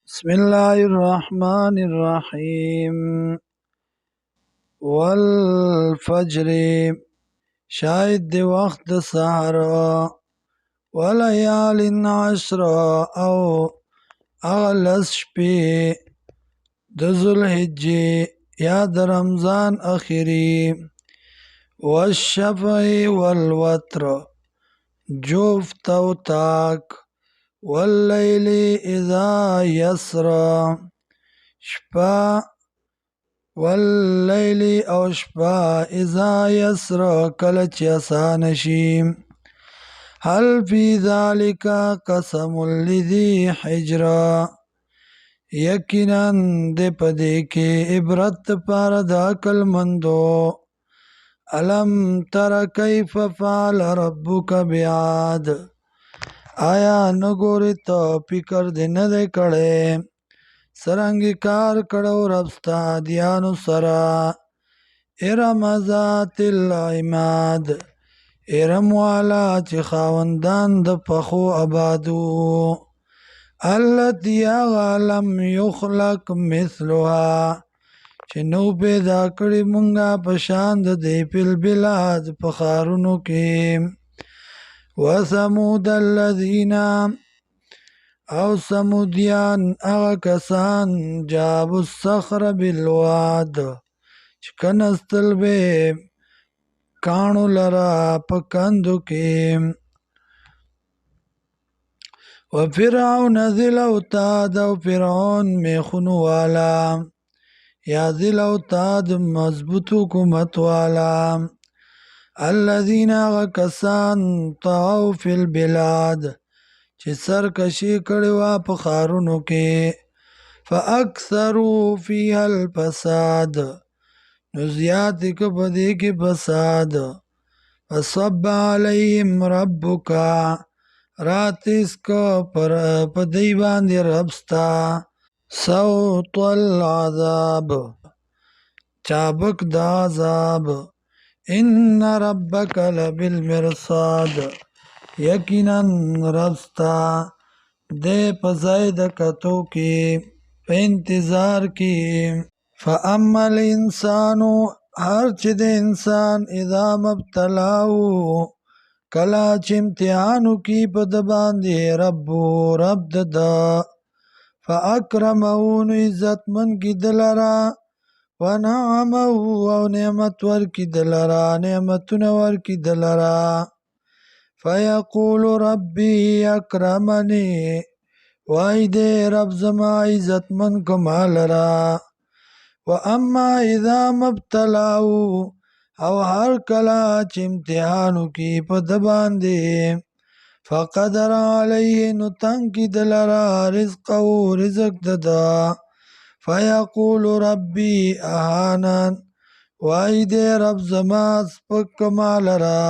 بسم الله الرحمن الرحيم والفجر شاید دی وقت سحر وليال عشر او اغلس شپی د ذوالحجې یا د رمضان اخری والشفع والوتر جفت او تاک واللیل اذا یسرا شپه واللیل او شپه اذا یسرا کله چې آسان شي هل فی ذلک قسم لذی حجر یقینا د پدې کې عبرت پاره د عقل مندو الم تر کیف فعل ربک بعاد آیا نګوري ته فکر دې نه دی کړی سرنګي کار کړو ربستا دیانو سره ارم ذات العماد ارم والا چې خاوندان د پخو آبادو التي لم يخلق مثلها چې نو پیدا کړی مونږه په شان د دې فل بلاد په ښارونو کې وثمود الذین او سمودیان اغا کسان جابو الصخر بالواد چې کنستل بے کانو لرا پکندو کې وفرعون ذل اوتاد او فرعون میخونو والا یا ذل اوتاد مضبوط حکومت والا الذین اغا کسان طغوا فی البلاد چې سرکشي کړي وا په ښارونو کې فاکثروا فیها الفساد نو زیات که په دې کې فساد فصب علیهم ربک راتیس که په دی باندې ربستا صوت العذاب چابک د عذاب ان ربک لبالمرصاد یقینا ربستا دے پزای د کتو کی په انتظار کی فاما الانسانو هر چې د انسان اذا مبتلاو کلا چې امتحانو کی په د باندې رب د فاکرمه نو عزتمن کی دلرا ونعمه او نعمت ور کی دلرا نعمتونه ور کی دلرا فیقول ربی اکرمنی وای دے رب زما عزتمن کمال را و اما اذا مبتلاو او هر کلا چې امتحانو کی په د باندې فقدر علیه نو تنگ کی دلرا رزقه رزق ددا فیقول ربی اهانن وای دے رب زما سپک کمال را